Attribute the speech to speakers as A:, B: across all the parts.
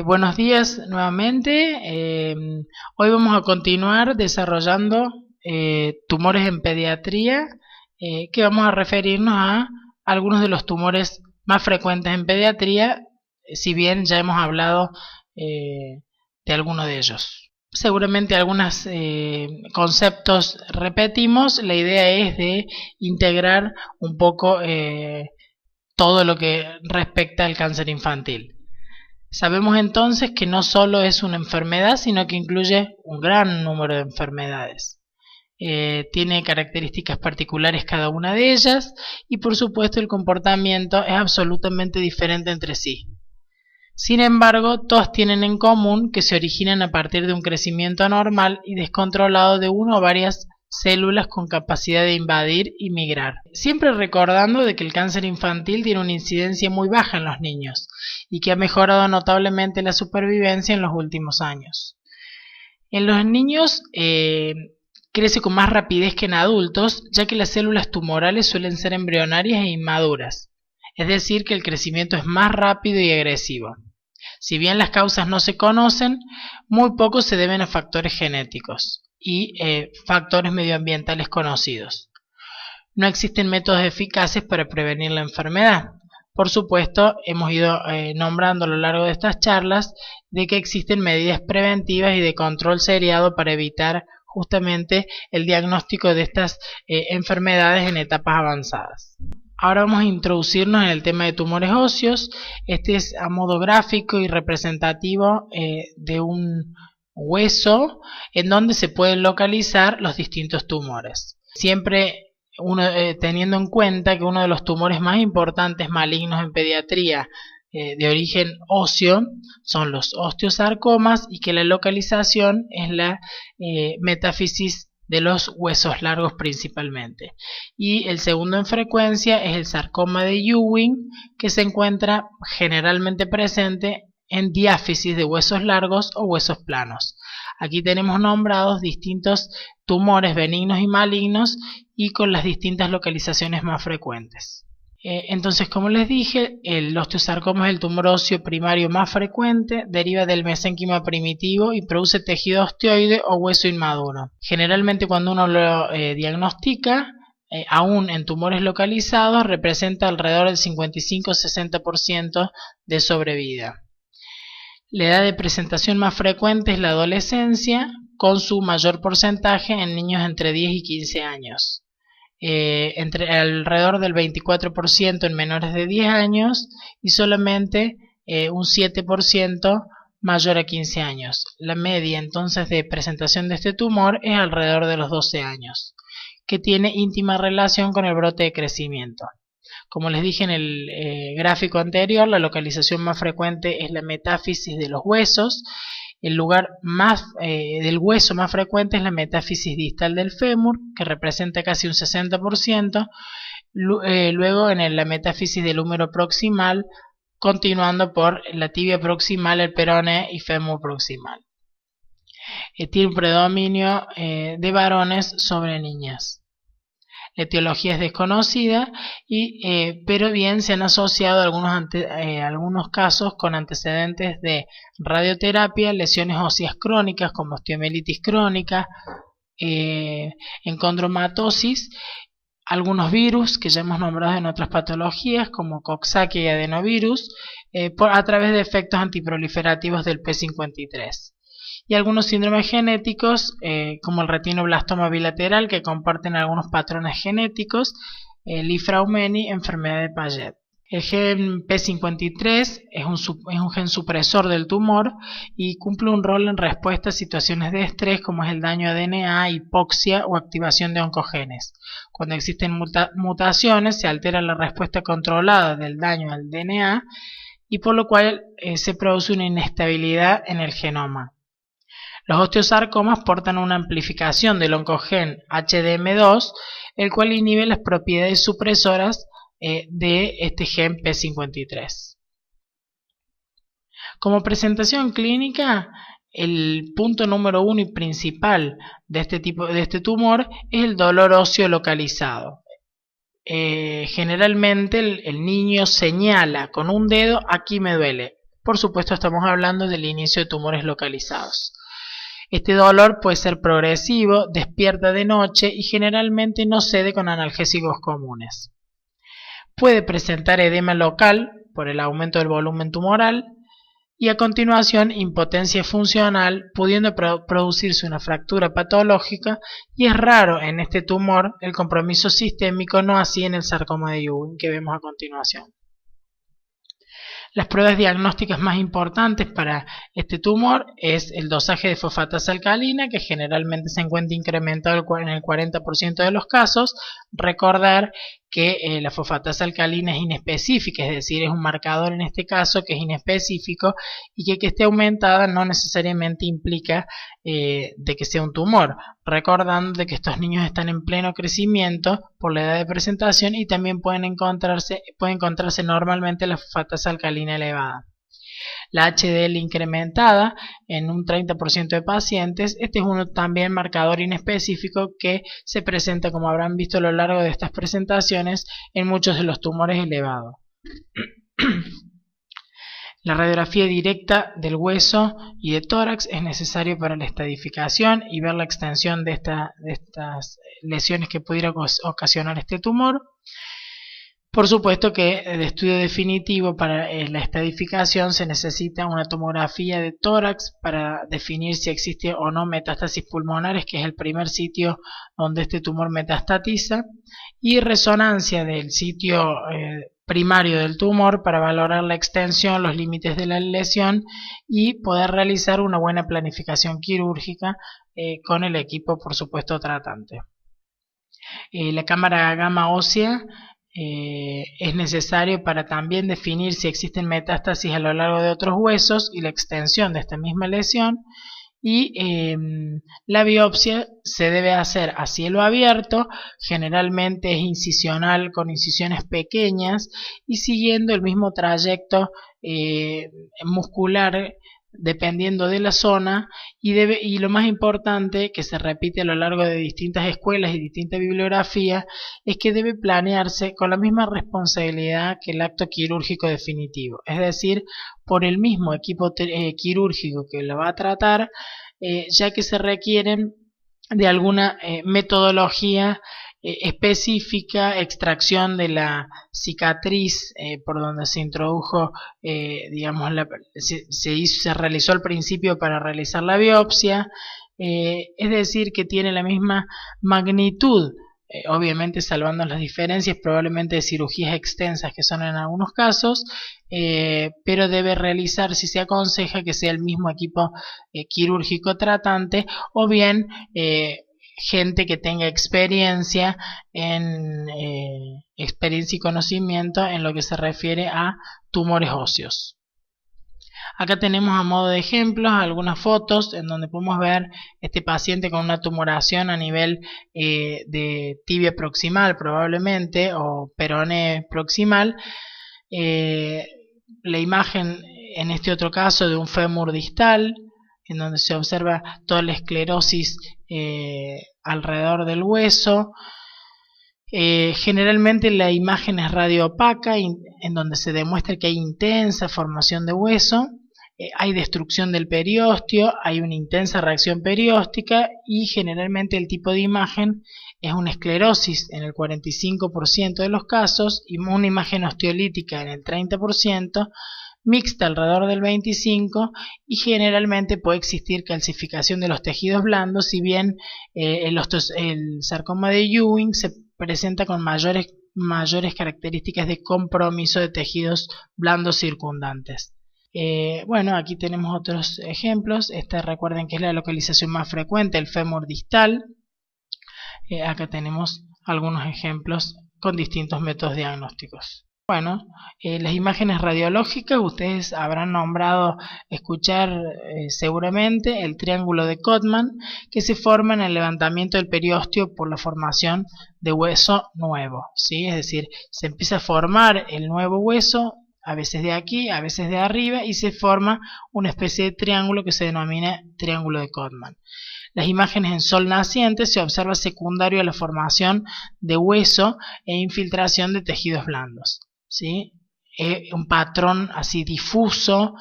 A: Buenos días nuevamente. Hoy vamos a continuar desarrollando tumores en pediatría, que vamos a referirnos a algunos de los tumores más frecuentes en pediatría, si bien ya hemos hablado de algunos de ellos. Seguramente algunos conceptos repetimos. La idea es de integrar un poco todo lo que respecta al cáncer infantil. Sabemos entonces que no solo es una enfermedad, sino que incluye un gran número de enfermedades. Tiene características particulares cada una de ellas y por supuesto el comportamiento es absolutamente diferente entre sí. Sin embargo, todas tienen en común que se originan a partir de un crecimiento anormal y descontrolado de una o varias células con capacidad de invadir y migrar. Siempre recordando de que el cáncer infantil tiene una incidencia muy baja en los niños y que ha mejorado notablemente la supervivencia en los últimos años. En los niños crece con más rapidez que en adultos, ya que las células tumorales suelen ser embrionarias e inmaduras, es decir, que el crecimiento es más rápido y agresivo. Si bien las causas no se conocen, muy poco se deben a factores genéticos y factores medioambientales conocidos. No existen métodos eficaces para prevenir la enfermedad. Por supuesto, hemos ido nombrando a lo largo de estas charlas de que existen medidas preventivas y de control seriado para evitar justamente el diagnóstico de estas enfermedades en etapas avanzadas. Ahora vamos a introducirnos en el tema de tumores óseos. Este es a modo gráfico y representativo de un hueso en donde se pueden localizar los distintos tumores. Siempre teniendo en cuenta que uno de los tumores más importantes malignos en pediatría de origen óseo son los osteosarcomas y que la localización es la metáfisis de los huesos largos principalmente. Y el segundo en frecuencia es el sarcoma de Ewing, que se encuentra generalmente presente en diáfisis de huesos largos o huesos planos. Aquí tenemos nombrados distintos tumores benignos y malignos y con las distintas localizaciones más frecuentes. Entonces, como les dije, el osteosarcoma es el tumor óseo primario más frecuente, deriva del mesénquima primitivo y produce tejido osteoide o hueso inmaduro. Generalmente cuando uno lo diagnostica, aún en tumores localizados, representa alrededor del 55-60% de sobrevida. La edad de presentación más frecuente es la adolescencia, con su mayor porcentaje en niños entre 10 y 15 años. Alrededor del 24% en menores de 10 años y solamente un 7% mayor a 15 años. La media entonces de presentación de este tumor es alrededor de los 12 años, que tiene íntima relación con el brote de crecimiento. Como les dije en el gráfico anterior, la localización más frecuente es la metáfisis de los huesos. El lugar del hueso más frecuente es la metáfisis distal del fémur, que representa casi un 60%. Luego en la metáfisis del húmero proximal, continuando por la tibia proximal, el peroné y fémur proximal. Tiene un predominio de varones sobre niñas. La etiología es desconocida, pero bien se han asociado algunos casos con antecedentes de radioterapia, lesiones óseas crónicas como osteomielitis crónica, encondromatosis, algunos virus que ya hemos nombrado en otras patologías como Coxsackie y adenovirus, a través de efectos antiproliferativos del P53. Y algunos síndromes genéticos como el retinoblastoma bilateral, que comparten algunos patrones genéticos, el Li-Fraumeni, enfermedad de Paget. El gen P53 es un gen supresor del tumor y cumple un rol en respuesta a situaciones de estrés como es el daño a DNA, hipoxia o activación de oncogenes. Cuando existen mutaciones se altera la respuesta controlada del daño al DNA y por lo cual se produce una inestabilidad en el genoma. Los osteosarcomas portan una amplificación del oncogen HDM2, el cual inhibe las propiedades supresoras de este gen P53. Como presentación clínica, el punto número 1 y principal de este tumor es el dolor óseo localizado. Generalmente el niño señala con un dedo: aquí me duele. por supuesto estamos hablando del inicio de tumores localizados. Este dolor puede ser progresivo, despierta de noche y generalmente no cede con analgésicos comunes. Puede presentar edema local por el aumento del volumen tumoral y a continuación impotencia funcional, pudiendo producirse una fractura patológica, y es raro en este tumor el compromiso sistémico, no así en el sarcoma de Ewing que vemos a continuación. Las pruebas diagnósticas más importantes para este tumor es el dosaje de fosfatasa alcalina, que generalmente se encuentra incrementado en el 40% de los casos. Recordar que la fosfatasa alcalina es inespecífica, es decir, es un marcador en este caso que es inespecífico, y que esté aumentada no necesariamente implica de que sea un tumor, recordando de que estos niños están en pleno crecimiento por la edad de presentación y también puede encontrarse normalmente la fosfatasa alcalina elevada. La HDL incrementada en un 30% de pacientes. Este es uno también marcador inespecífico que se presenta, como habrán visto a lo largo de estas presentaciones, en muchos de los tumores elevados. La radiografía directa del hueso y de tórax es necesario para la estadificación y ver la extensión de estas lesiones que pudiera ocasionar este tumor. Por supuesto que de estudio definitivo para la estadificación se necesita una tomografía de tórax para definir si existe o no metástasis pulmonares, que es el primer sitio donde este tumor metastatiza, y resonancia del sitio primario del tumor para valorar la extensión, los límites de la lesión y poder realizar una buena planificación quirúrgica con el equipo, por supuesto, tratante. La cámara gamma ósea es necesario para también definir si existen metástasis a lo largo de otros huesos y la extensión de esta misma lesión, y la biopsia se debe hacer a cielo abierto, generalmente es incisional con incisiones pequeñas y siguiendo el mismo trayecto muscular dependiendo de la zona, y lo más importante, que se repite a lo largo de distintas escuelas y distintas bibliografías, es que debe planearse con la misma responsabilidad que el acto quirúrgico definitivo, es decir, por el mismo equipo quirúrgico que lo va a tratar, ya que se requieren de alguna metodología específica, extracción de la cicatriz por donde se introdujo, digamos, se realizó al principio para realizar la biopsia, es decir, que tiene la misma magnitud, obviamente salvando las diferencias probablemente de cirugías extensas que son en algunos casos, pero debe realizar, si se aconseja, que sea el mismo equipo quirúrgico tratante, o bien gente que tenga experiencia y conocimiento en lo que se refiere a tumores óseos. Acá tenemos a modo de ejemplos algunas fotos en donde podemos ver este paciente con una tumoración a nivel de tibia proximal probablemente, o peroné proximal. La imagen en este otro caso de un fémur distal, en donde se observa toda la esclerosis alrededor del hueso. Generalmente la imagen es radioopaca, en donde se demuestra que hay intensa formación de hueso, hay destrucción del periósteo, hay una intensa reacción perióstica, y generalmente el tipo de imagen es una esclerosis en el 45% de los casos y una imagen osteolítica en el 30%, mixta alrededor del 25%, y generalmente puede existir calcificación de los tejidos blandos, si bien el sarcoma de Ewing se presenta con mayores características de compromiso de tejidos blandos circundantes. Bueno, aquí tenemos otros ejemplos. Recuerden que es la localización más frecuente, el fémur distal. Acá tenemos algunos ejemplos con distintos métodos diagnósticos. Bueno, las imágenes radiológicas, ustedes habrán escuchar seguramente el triángulo de Codman, que se forma en el levantamiento del periósteo por la formación de hueso nuevo, ¿sí? Es decir, se empieza a formar el nuevo hueso, a veces de aquí, a veces de arriba, y se forma una especie de triángulo que se denomina triángulo de Codman. Las imágenes en sol naciente se observa secundario a la formación de hueso e infiltración de tejidos blandos, ¿sí? un patrón así difuso,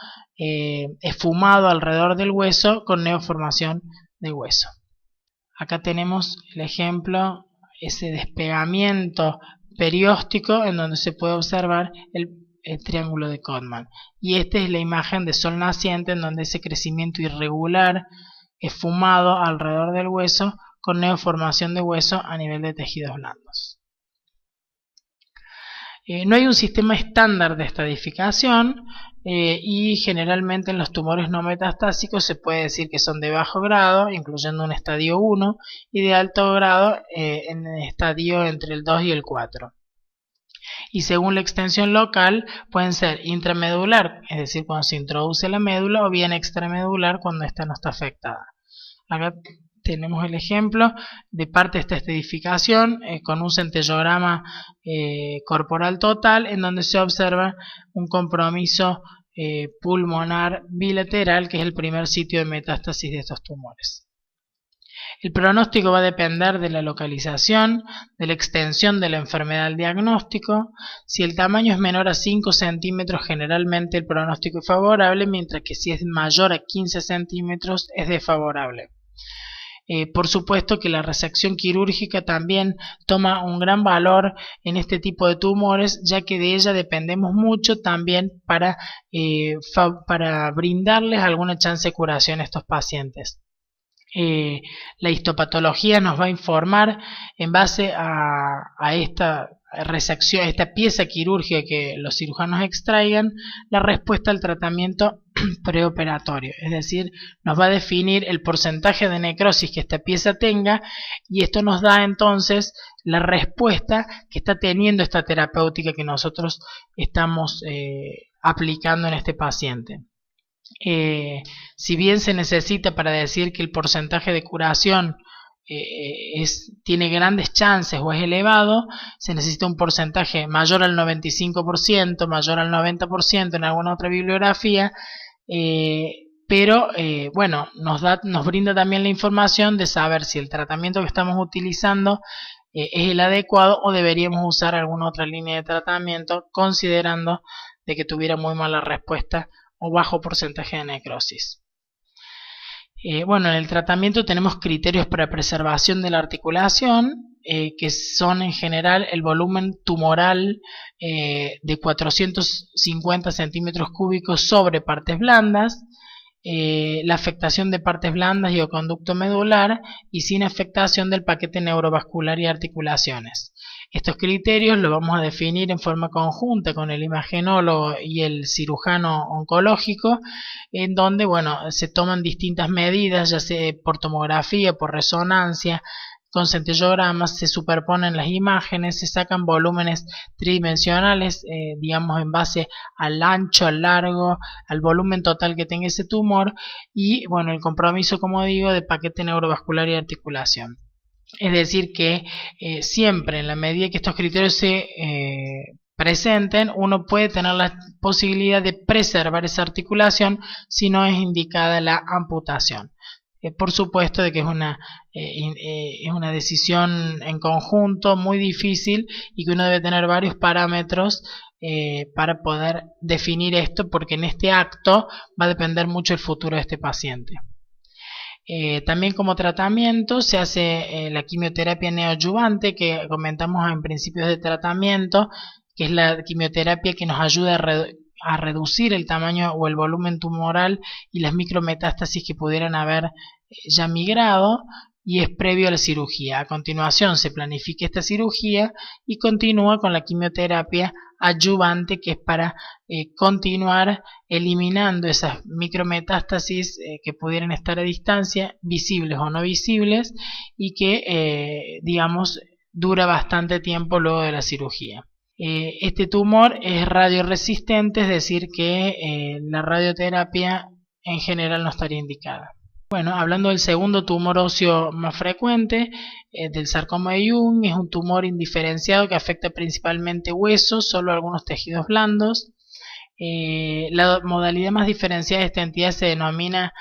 A: esfumado alrededor del hueso con neoformación de hueso. Acá tenemos el ejemplo, ese despegamiento perióstico en donde se puede observar el triángulo de Codman. Y esta es la imagen de sol naciente en donde ese crecimiento irregular, esfumado alrededor del hueso con neoformación de hueso a nivel de tejidos blandos. No hay un sistema estándar de estadificación y generalmente en los tumores no metastásicos se puede decir que son de bajo grado, incluyendo un estadio 1, y de alto grado en el estadio entre el 2 y el 4. Y según la extensión local pueden ser intramedular, es decir, cuando se introduce la médula, o bien extramedular cuando ésta no está afectada. Acá tenemos el ejemplo de parte de esta estadificación con un centellograma corporal total en donde se observa un compromiso pulmonar bilateral, que es el primer sitio de metástasis de estos tumores. El pronóstico va a depender de la localización, de la extensión de la enfermedad al diagnóstico. Si el tamaño es menor a 5 centímetros, generalmente el pronóstico es favorable, mientras que si es mayor a 15 centímetros es desfavorable. Por supuesto que la resección quirúrgica también toma un gran valor en este tipo de tumores, ya que de ella dependemos mucho también para brindarles alguna chance de curación a estos pacientes. La histopatología nos va a informar en base a esta resección, esta pieza quirúrgica que los cirujanos extraigan, la respuesta al tratamiento preoperatorio, es decir, nos va a definir el porcentaje de necrosis que esta pieza tenga, y esto nos da entonces la respuesta que está teniendo esta terapéutica que nosotros estamos aplicando en este paciente. Si bien se necesita para decir que el porcentaje de curación tiene grandes chances o es elevado, se necesita un porcentaje mayor al 95%, mayor al 90% en alguna otra bibliografía, pero bueno, nos brinda también la información de saber si el tratamiento que estamos utilizando es el adecuado o deberíamos usar alguna otra línea de tratamiento, considerando de que tuviera muy mala respuesta o bajo porcentaje de necrosis. Bueno, en el tratamiento tenemos criterios para preservación de la articulación, que son en general el volumen tumoral de 450 centímetros cúbicos sobre partes blandas, la afectación de partes blandas y o conducto medular, y sin afectación del paquete neurovascular y articulaciones. Estos criterios los vamos a definir en forma conjunta con el imagenólogo y el cirujano oncológico, en donde se toman distintas medidas, ya sea por tomografía, por resonancia, con centellogramas, se superponen las imágenes, se sacan volúmenes tridimensionales, digamos en base al ancho, al largo, al volumen total que tenga ese tumor, y el compromiso, como digo, de paquete neurovascular y articulación. Es decir que siempre en la medida que estos criterios se presenten, uno puede tener la posibilidad de preservar esa articulación si no es indicada la amputación. Por supuesto de que es una decisión en conjunto muy difícil y que uno debe tener varios parámetros para poder definir esto, porque en este acto va a depender mucho el futuro de este paciente. También como tratamiento se hace la quimioterapia neoadyuvante, que comentamos en principios de tratamiento, que es la quimioterapia que nos ayuda a reducir el tamaño o el volumen tumoral y las micrometástasis que pudieran haber ya migrado, y es previo a la cirugía. A continuación se planifica esta cirugía y continúa con la quimioterapia adyuvante, que es para continuar eliminando esas micrometástasis que pudieran estar a distancia, visibles o no visibles, y que dura bastante tiempo luego de la cirugía. Este tumor es radioresistente, es decir que la radioterapia en general no estaría indicada. Bueno, hablando del segundo tumor óseo más frecuente, del sarcoma de Ewing, es un tumor indiferenciado que afecta principalmente huesos, solo algunos tejidos blandos. La modalidad más diferenciada de esta entidad se denomina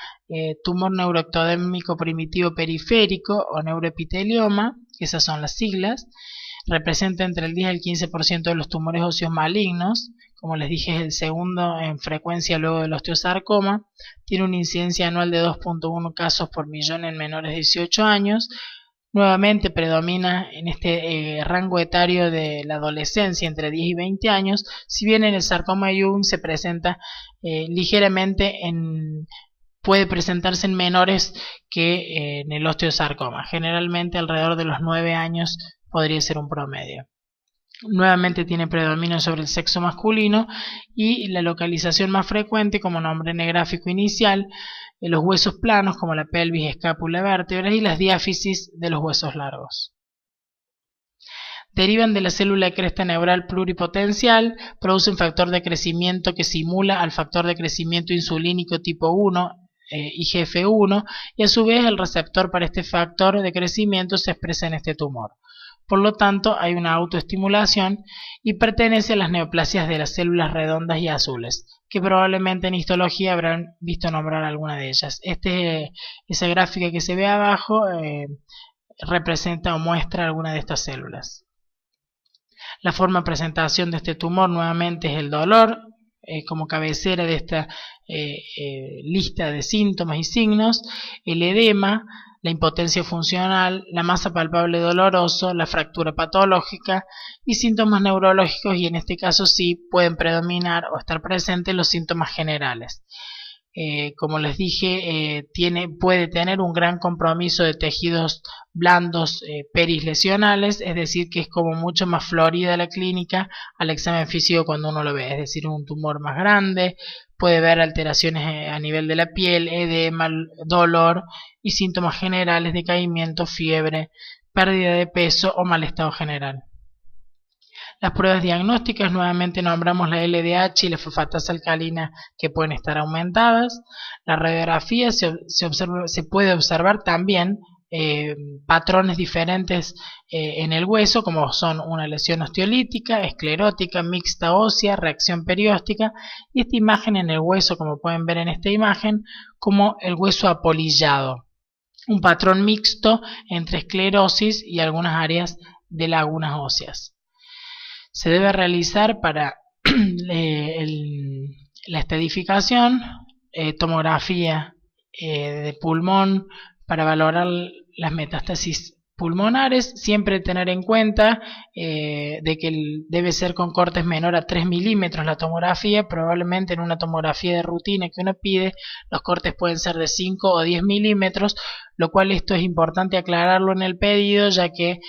A: tumor neuroectodérmico primitivo periférico o neuroepitelioma, esas son las siglas. Representa entre el 10 y el 15% de los tumores óseos malignos, como les dije es el segundo en frecuencia luego del osteosarcoma, tiene una incidencia anual de 2.1 casos por millón en menores de 18 años, nuevamente predomina en este rango etario de la adolescencia entre 10 y 20 años, si bien en el sarcoma de Ewing se presenta ligeramente puede presentarse en menores que en el osteosarcoma, generalmente alrededor de los 9 años podría ser un promedio. Nuevamente tiene predominio sobre el sexo masculino y la localización más frecuente, como nombré en el gráfico inicial, en los huesos planos como la pelvis, escápula, vértebras y las diáfisis de los huesos largos. Derivan de la célula de cresta neural pluripotencial, producen factor de crecimiento que simula al factor de crecimiento insulínico tipo 1, IGF-1, y a su vez el receptor para este factor de crecimiento se expresa en este tumor. Por lo tanto, hay una autoestimulación y pertenece a las neoplasias de las células redondas y azules, que probablemente en histología habrán visto nombrar alguna de ellas. Esa gráfica que se ve abajo representa o muestra alguna de estas células. La forma de presentación de este tumor nuevamente es el dolor, como cabecera de esta lista de síntomas y signos, el edema, la impotencia funcional, la masa palpable doloroso, la fractura patológica y síntomas neurológicos, y en este caso sí pueden predominar o estar presentes los síntomas generales. Como les dije, puede tener un gran compromiso de tejidos blandos perislesionales, es decir, que es como mucho más florida la clínica al examen físico cuando uno lo ve, es decir, un tumor más grande, puede ver alteraciones a nivel de la piel, edema, dolor y síntomas generales, decaimiento, fiebre, pérdida de peso o mal estado general. Las pruebas diagnósticas, nuevamente nombramos la LDH y la fosfatasa alcalina, que pueden estar aumentadas. La radiografía se puede observar también patrones diferentes en el hueso, como son una lesión osteolítica, esclerótica, mixta ósea, reacción perióstica, y esta imagen en el hueso, como pueden ver en esta imagen, como el hueso apolillado. Un patrón mixto entre esclerosis y algunas áreas de lagunas óseas. Se debe realizar para la estadificación, tomografía de pulmón para valorar las metástasis pulmonares, siempre tener en cuenta de que debe ser con cortes menor a 3 milímetros la tomografía. Probablemente en una tomografía de rutina que uno pide los cortes pueden ser de 5 o 10 milímetros, lo cual esto es importante aclararlo en el pedido, ya que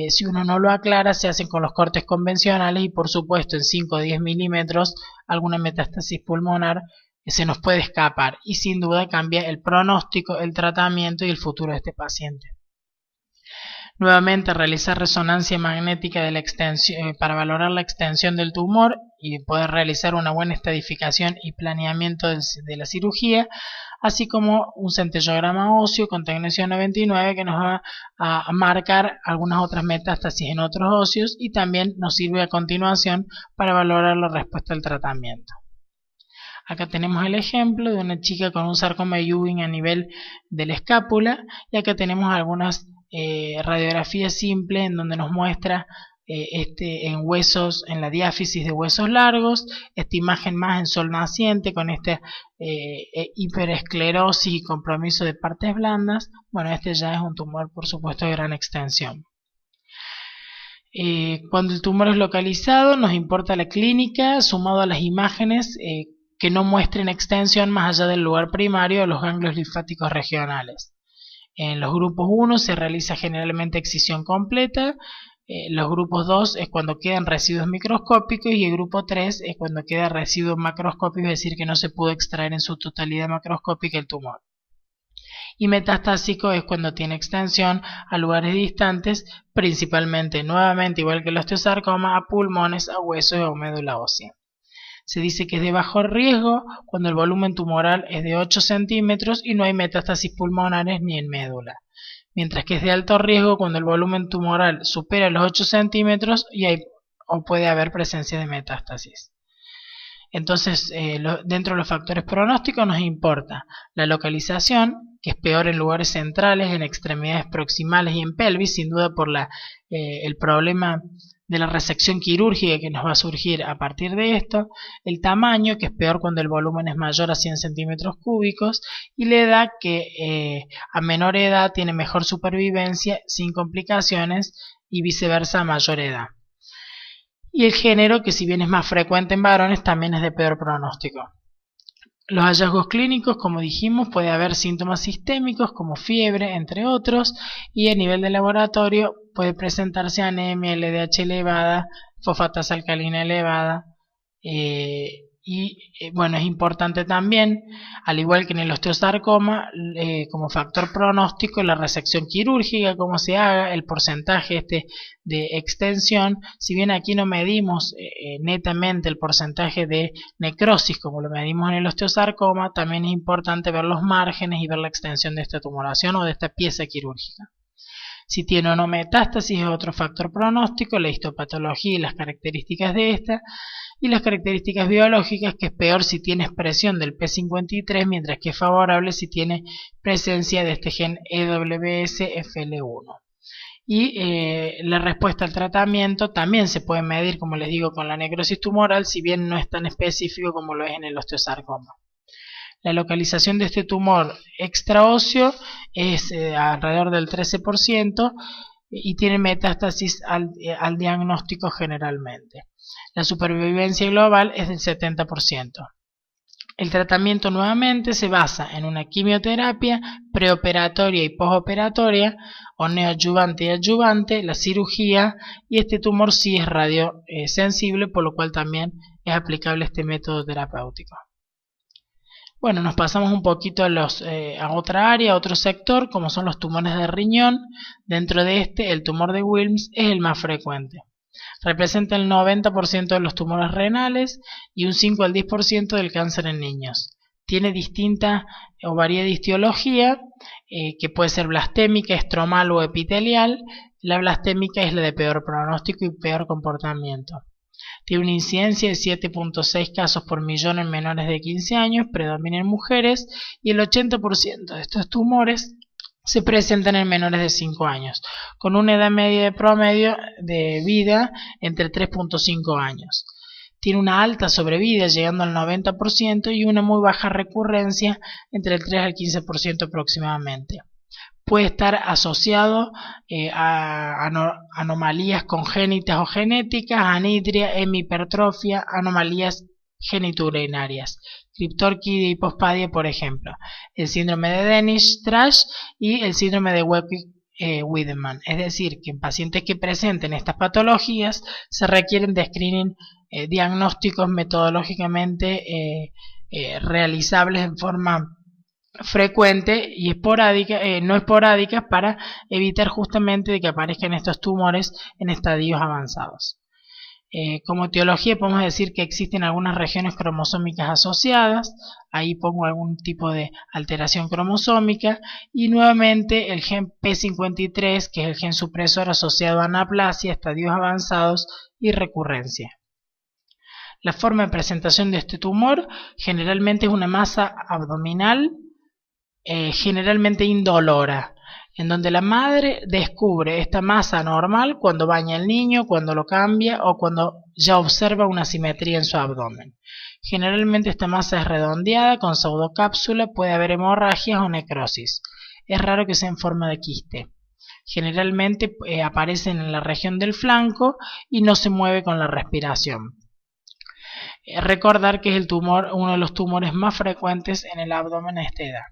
A: si uno no lo aclara se hacen con los cortes convencionales y por supuesto en 5 o 10 milímetros alguna metástasis pulmonar se nos puede escapar y sin duda cambia el pronóstico, el tratamiento y el futuro de este paciente. Nuevamente realizar resonancia magnética de la extensión para valorar la extensión del tumor y poder realizar una buena estadificación y planeamiento de la cirugía, así como un centellograma óseo con tecnesio 99 que nos va a marcar algunas otras metástasis en otros óseos y también nos sirve a continuación para valorar la respuesta al tratamiento. Acá tenemos el ejemplo de una chica con un sarcoma de Ewing a nivel de la escápula, y acá tenemos algunas radiografías simples en donde nos muestra en huesos, en la diáfisis de huesos largos, esta imagen más en sol naciente con esta hiperesclerosis y compromiso de partes blandas. Bueno, este ya es un tumor por supuesto de gran extensión. Cuando el tumor es localizado nos importa la clínica sumado a las imágenes que no muestren extensión más allá del lugar primario o los ganglios linfáticos regionales. En los grupos 1 se realiza generalmente excisión completa, los grupos 2 es cuando quedan residuos microscópicos y el grupo 3 es cuando queda residuo macroscópico, es decir que no se pudo extraer en su totalidad macroscópica el tumor. Y metastásico es cuando tiene extensión a lugares distantes, principalmente, nuevamente igual que el osteosarcoma, a pulmones, a huesos y a médula ósea. Se dice que es de bajo riesgo cuando el volumen tumoral es de 8 centímetros y no hay metástasis pulmonares ni en médula, mientras que es de alto riesgo cuando el volumen tumoral supera los 8 centímetros y puede haber presencia de metástasis. Entonces, dentro de los factores pronósticos nos importa la localización, que es peor en lugares centrales, en extremidades proximales y en pelvis, sin duda por el problema de la resección quirúrgica que nos va a surgir a partir de esto, el tamaño, que es peor cuando el volumen es mayor a 100 centímetros cúbicos, y la edad, que a menor edad tiene mejor supervivencia sin complicaciones y viceversa a mayor edad. Y el género, que si bien es más frecuente en varones, también es de peor pronóstico. Los hallazgos clínicos, como dijimos, puede haber síntomas sistémicos como fiebre, entre otros, y a nivel de laboratorio puede presentarse anemia, LDH elevada, fosfatasa alcalina elevada, bueno, es importante también, al igual que en el osteosarcoma, como factor pronóstico, la resección quirúrgica, cómo se haga, el porcentaje de extensión. Si bien aquí no medimos netamente el porcentaje de necrosis como lo medimos en el osteosarcoma, también es importante ver los márgenes y ver la extensión de esta tumoración o de esta pieza quirúrgica. Si tiene o no metástasis es otro factor pronóstico, la histopatología y las características de esta, y las características biológicas, que es peor si tiene expresión del P53, mientras que es favorable si tiene presencia de este gen EWS-FL1. Y la respuesta al tratamiento también se puede medir, como les digo, con la necrosis tumoral, si bien no es tan específico como lo es en el osteosarcoma. La localización de este tumor extraóseo es alrededor del 13% y tiene metástasis al diagnóstico generalmente. La supervivencia global es del 70%. El tratamiento nuevamente se basa en una quimioterapia preoperatoria y postoperatoria, o neoadyuvante y adyuvante, la cirugía, y este tumor sí es radiosensible, por lo cual también es aplicable este método terapéutico. Bueno, nos pasamos un poquito a otra área, a otro sector, como son los tumores de riñón. Dentro de este, el tumor de Wilms es el más frecuente. Representa el 90% de los tumores renales y un 5 al 10% del cáncer en niños. Tiene distinta o variada histología, que puede ser blastémica, estromal o epitelial. La blastémica es la de peor pronóstico y peor comportamiento. Tiene una incidencia de 7.6 casos por millón en menores de 15 años, predomina en mujeres, y el 80% de estos tumores se presentan en menores de 5 años, con una edad media de promedio de vida entre 3.5 años. Tiene una alta sobrevida, llegando al 90%, y una muy baja recurrencia, entre el 3 al 15% aproximadamente. Puede estar asociado a anomalías congénitas o genéticas, anidria, hemipertrofia, anomalías genitourinarias, criptorquidia y hipospadia, por ejemplo, el síndrome de Danish-Trash y el síndrome de Weppich-Wiedemann. Es decir, que en pacientes que presenten estas patologías se requieren de screening diagnósticos metodológicamente realizables en forma frecuente y esporádica, no esporádica, para evitar justamente de que aparezcan estos tumores en estadios avanzados. Como etiología podemos decir que existen algunas regiones cromosómicas asociadas, ahí pongo algún tipo de alteración cromosómica, y nuevamente el gen P53, que es el gen supresor asociado a anaplasia, estadios avanzados y recurrencia. La forma de presentación de este tumor generalmente es una masa abdominal, generalmente indolora, en donde la madre descubre esta masa normal cuando baña al niño, cuando lo cambia o cuando ya observa una simetría en su abdomen. Generalmente esta masa es redondeada, con pseudocápsula, puede haber hemorragias o necrosis. Es raro que sea en forma de quiste. Generalmente aparece en la región del flanco y no se mueve con la respiración. Recordar que es uno de los tumores más frecuentes en el abdomen a esta edad.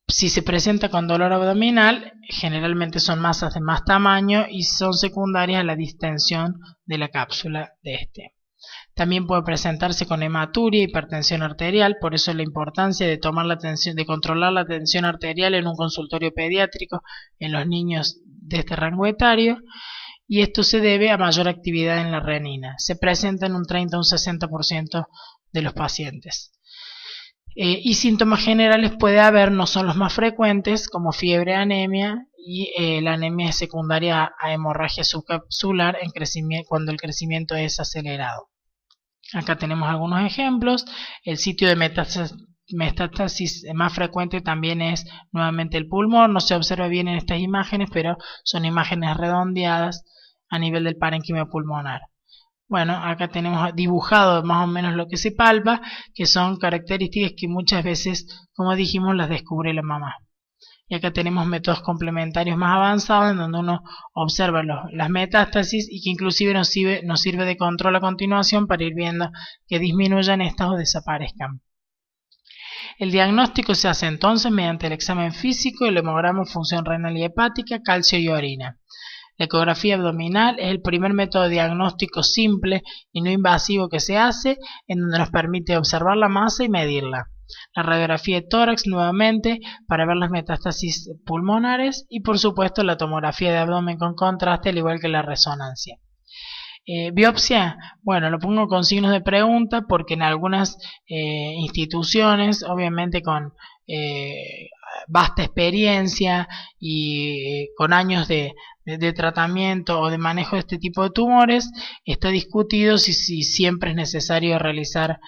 A: Si se presenta con dolor abdominal, generalmente son masas de más tamaño y son secundarias a la distensión de la cápsula de este. También puede presentarse con hematuria, hipertensión arterial, por eso la importancia de controlar la tensión arterial en un consultorio pediátrico en los niños de este rango etario, y esto se debe a mayor actividad en la renina. Se presenta en un 30 a un 60% de los pacientes. Y síntomas generales puede haber, no son los más frecuentes, como fiebre, anemia, y la anemia es secundaria a hemorragia subcapsular cuando el crecimiento es acelerado. Acá tenemos algunos ejemplos. El sitio de metástasis más frecuente también es nuevamente el pulmón. No se observa bien en estas imágenes, pero son imágenes redondeadas a nivel del parénquima pulmonar. Bueno, acá tenemos dibujado más o menos lo que se palpa, que son características que muchas veces, como dijimos, las descubre la mamá. Y acá tenemos métodos complementarios más avanzados en donde uno observa las metástasis y que inclusive nos sirve de control a continuación para ir viendo que disminuyan estas o desaparezcan. El diagnóstico se hace entonces mediante el examen físico, el hemograma, función renal y hepática, calcio y orina. La ecografía abdominal es el primer método diagnóstico simple y no invasivo que se hace, en donde nos permite observar la masa y medirla. La radiografía de tórax nuevamente para ver las metástasis pulmonares y por supuesto la tomografía de abdomen con contraste al igual que la resonancia. Biopsia, bueno, lo pongo con signos de pregunta porque en algunas instituciones, obviamente con vasta experiencia y con años de tratamiento o de manejo de este tipo de tumores, está discutido si siempre es necesario realizar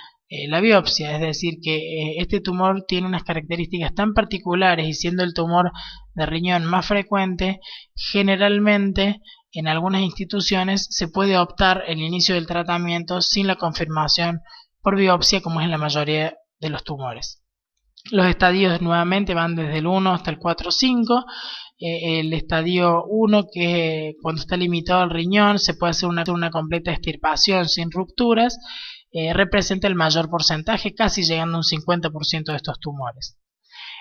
A: la biopsia, es decir que este tumor tiene unas características tan particulares y siendo el tumor de riñón más frecuente, generalmente en algunas instituciones se puede optar el inicio del tratamiento sin la confirmación por biopsia como es en la mayoría de los tumores. Los estadios nuevamente van desde el 1 hasta el 4-5. El estadio 1, que cuando está limitado al riñón se puede hacer una completa extirpación sin rupturas, representa el mayor porcentaje, casi llegando a un 50% de estos tumores.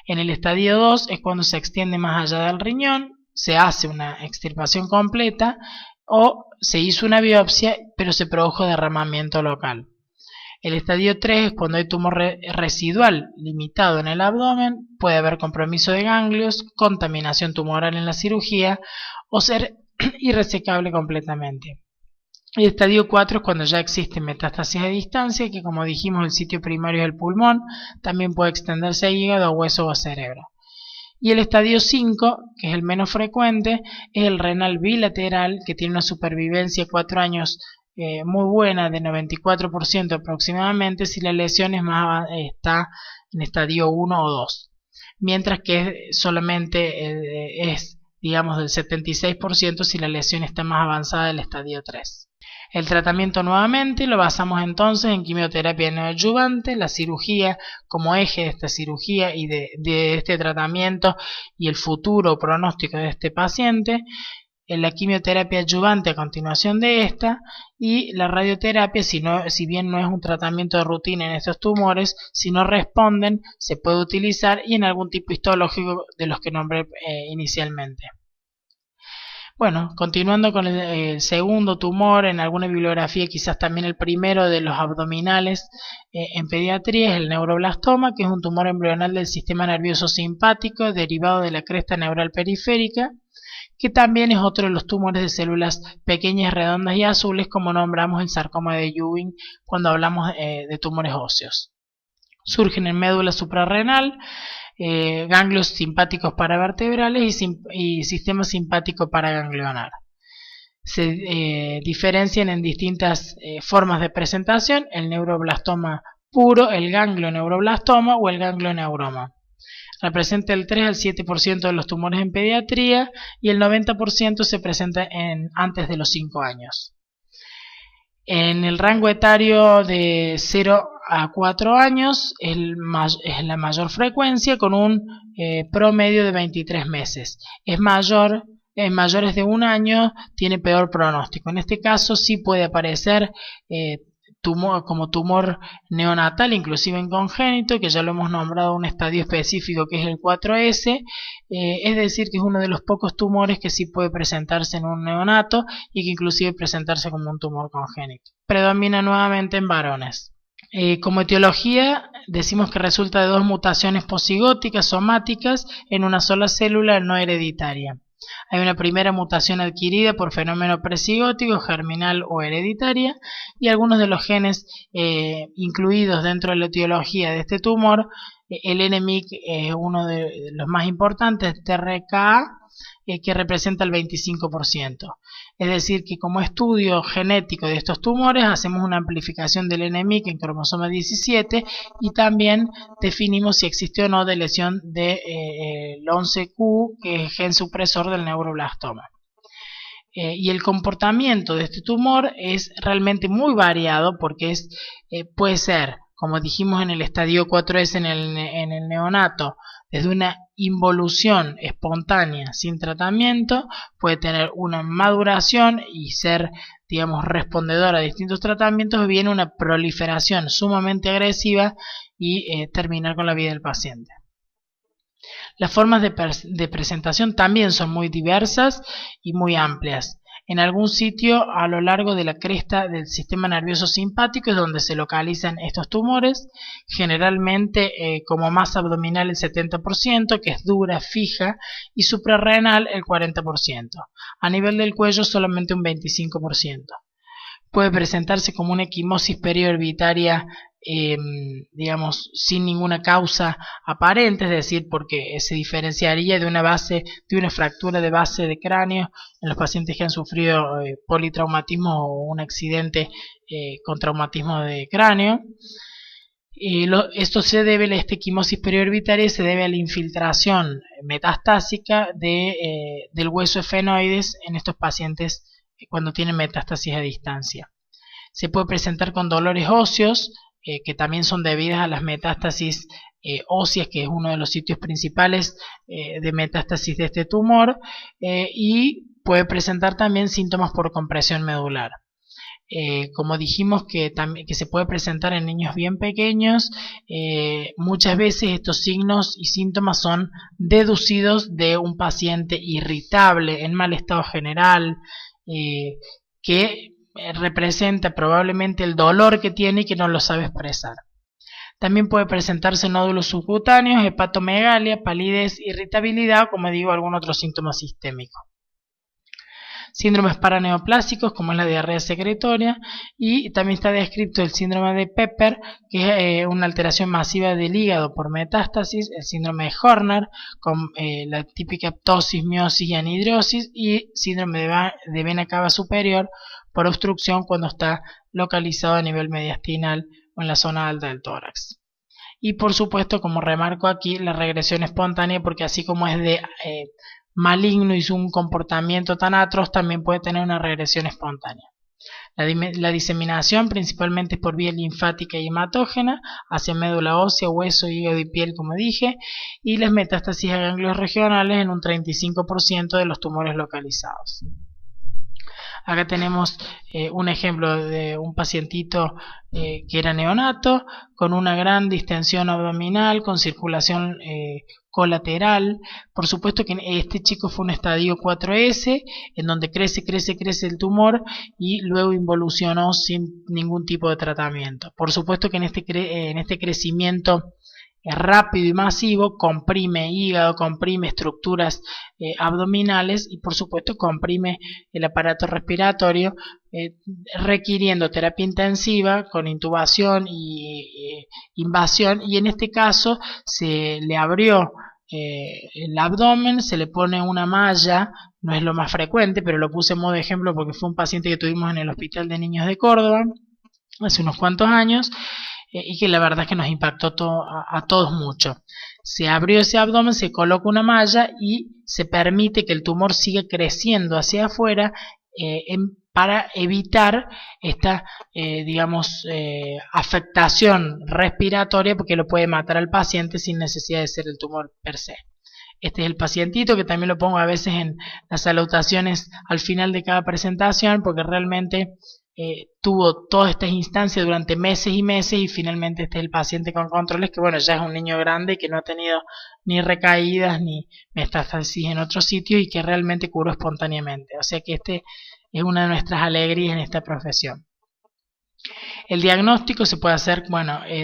A: En el estadio 2 es cuando se extiende más allá del riñón, se hace una extirpación completa o se hizo una biopsia pero se produjo derramamiento local. El estadio 3 es cuando hay tumor residual limitado en el abdomen, puede haber compromiso de ganglios, contaminación tumoral en la cirugía o ser irresecable completamente. El estadio 4 es cuando ya existe metástasis a distancia, que como dijimos el sitio primario es el pulmón, también puede extenderse a hígado, a hueso o a cerebro. Y el estadio 5, que es el menos frecuente, es el renal bilateral, que tiene una supervivencia 4 años muy buena, de 94% aproximadamente, si la lesión está en estadio 1 o 2. Mientras que solamente es, digamos, del 76% si la lesión está más avanzada del estadio 3. El tratamiento nuevamente lo basamos entonces en quimioterapia neoadyuvante, la cirugía como eje de esta cirugía y de este tratamiento y el futuro pronóstico de este paciente, en la quimioterapia adyuvante a continuación de esta y la radioterapia, si bien no es un tratamiento de rutina en estos tumores, si no responden se puede utilizar y en algún tipo histológico de los que nombré inicialmente. Bueno, continuando con el segundo tumor, en alguna bibliografía quizás también el primero de los abdominales en pediatría es el neuroblastoma, que es un tumor embrional del sistema nervioso simpático derivado de la cresta neural periférica, que también es otro de los tumores de células pequeñas, redondas y azules, como nombramos el sarcoma de Ewing cuando hablamos de tumores óseos. Surgen en médula suprarrenal, ganglios simpáticos paravertebrales y sistema simpático paraganglionar. Se diferencian en distintas formas de presentación: el neuroblastoma puro, el ganglioneuroblastoma o el ganglioneuroma. Representa el 3 al 7% de los tumores en pediatría y el 90% se presenta antes de los 5 años. En el rango etario de 0 a 4 años es la mayor frecuencia, con un promedio de 23 meses. En mayores de 1 año tiene peor pronóstico. En este caso sí puede aparecer como tumor neonatal, inclusive en congénito, que ya lo hemos nombrado un estadio específico que es el 4S, es decir que es uno de los pocos tumores que sí puede presentarse en un neonato y que inclusive presentarse como un tumor congénito. Predomina nuevamente en varones. Como etiología decimos que resulta de 2 mutaciones posigóticas somáticas en una sola célula no hereditaria. Hay una primera mutación adquirida por fenómeno presigótico, germinal o hereditaria, y algunos de los genes incluidos dentro de la etiología de este tumor, el NMIC es uno de los más importantes, TRKA, que representa el 25%. Es decir que como estudio genético de estos tumores hacemos una amplificación del NMIC en cromosoma 17 y también definimos si existe o no de lesión del 11q, que es gen supresor del neuroblastoma. y el comportamiento de este tumor es realmente muy variado porque puede ser, como dijimos en el estadio 4S en el neonato, desde una involución espontánea sin tratamiento, puede tener una maduración y ser, digamos, respondedora a distintos tratamientos, viene una proliferación sumamente agresiva y terminar con la vida del paciente. Las formas de presentación también son muy diversas y muy amplias. En algún sitio a lo largo de la cresta del sistema nervioso simpático es donde se localizan estos tumores, generalmente como masa abdominal el 70%, que es dura, fija, y suprarrenal el 40%. A nivel del cuello solamente un 25%. Puede presentarse como una equimosis periorbitaria, digamos, sin ninguna causa aparente, es decir, porque se diferenciaría de una fractura de base de cráneo en los pacientes que han sufrido politraumatismo o un accidente con traumatismo de cráneo. Esta equimosis periorbitaria se debe a la infiltración metastásica del hueso efenoides en estos pacientes cuando tienen metástasis a distancia. Se puede presentar con dolores óseos, que también son debidas a las metástasis óseas, que es uno de los sitios principales de metástasis de este tumor, y puede presentar también síntomas por compresión medular. Como dijimos que se puede presentar en niños bien pequeños, muchas veces estos signos y síntomas son deducidos de un paciente irritable, en mal estado general, que representa probablemente el dolor que tiene y que no lo sabe expresar. También puede presentarse nódulos subcutáneos, hepatomegalia, palidez, irritabilidad o, como digo, algún otro síntoma sistémico. Síndromes paraneoplásicos como es la diarrea secretoria, y también está descrito el síndrome de Pepper, que es una alteración masiva del hígado por metástasis, el síndrome de Horner con la típica ptosis, miosis y anhidrosis, y síndrome de vena cava superior por obstrucción cuando está localizado a nivel mediastinal o en la zona alta del tórax. Y por supuesto, como remarco aquí, la regresión espontánea, porque así como es de maligno y un comportamiento tan atroz, también puede tener una regresión espontánea. La diseminación principalmente es por vía linfática y hematógena hacia médula ósea, hueso, hígado y piel, como dije, y las metástasis a ganglios regionales en un 35% de los tumores localizados. Acá tenemos un ejemplo de un pacientito que era neonato, con una gran distensión abdominal, con circulación colateral. Por supuesto que este chico fue un estadio 4S, en donde crece el tumor y luego involucionó sin ningún tipo de tratamiento. Por supuesto que en este crecimiento rápido y masivo comprime hígado, comprime estructuras abdominales y por supuesto comprime el aparato respiratorio, requiriendo terapia intensiva con intubación y invasión, y en este caso se le abrió el abdomen, se le pone una malla, no es lo más frecuente, pero lo puse en modo de ejemplo porque fue un paciente que tuvimos en el Hospital de Niños de Córdoba hace unos cuantos años, y que la verdad es que nos impactó a todos mucho. Se abrió ese abdomen, se coloca una malla y se permite que el tumor siga creciendo hacia afuera para evitar esta, afectación respiratoria, porque lo puede matar al paciente sin necesidad de ser el tumor per se. Este es el pacientito, que también lo pongo a veces en las salutaciones al final de cada presentación, porque realmente tuvo todas estas instancias durante meses y meses, y finalmente este es el paciente con controles, que bueno, ya es un niño grande que no ha tenido ni recaídas ni metástasis en otros sitios y que realmente curó espontáneamente. O sea que este es una de nuestras alegrías en esta profesión. El diagnóstico se puede hacer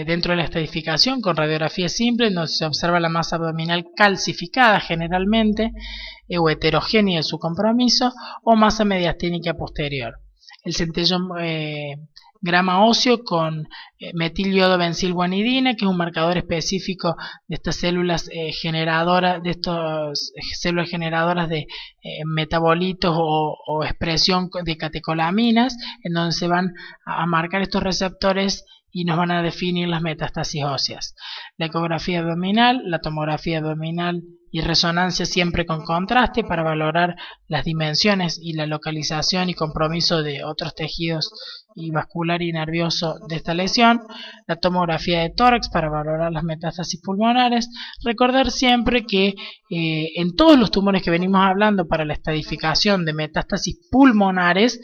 A: dentro de la estratificación con radiografía simple, donde se observa la masa abdominal calcificada generalmente, o heterogénea en su compromiso, o masa mediastínica posterior. El centellón grama óseo con metil-iodo-bencilguanidina, que es un marcador específico de estas células generadoras, de metabolitos o expresión de catecolaminas, en donde se van a marcar estos receptores y nos van a definir las metástasis óseas. La ecografía abdominal, la tomografía abdominal y resonancia siempre con contraste para valorar las dimensiones y la localización y compromiso de otros tejidos y vascular y nervioso de esta lesión, la tomografía de tórax para valorar las metástasis pulmonares. Recordar siempre que en todos los tumores que venimos hablando para la estadificación de metástasis pulmonares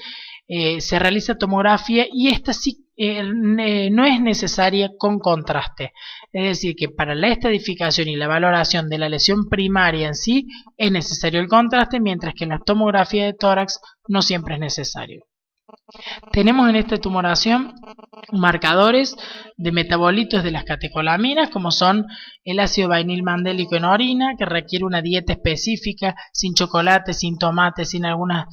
A: se realiza tomografía y esta sí no es necesaria con contraste, es decir que para la estadificación y la valoración de la lesión primaria en sí es necesario el contraste, mientras que en la tomografía de tórax no siempre es necesario. Tenemos en esta tumoración marcadores de metabolitos de las catecolaminas, como son el ácido vainil-mandélico en orina, que requiere una dieta específica, sin chocolate, sin tomate, sin algunas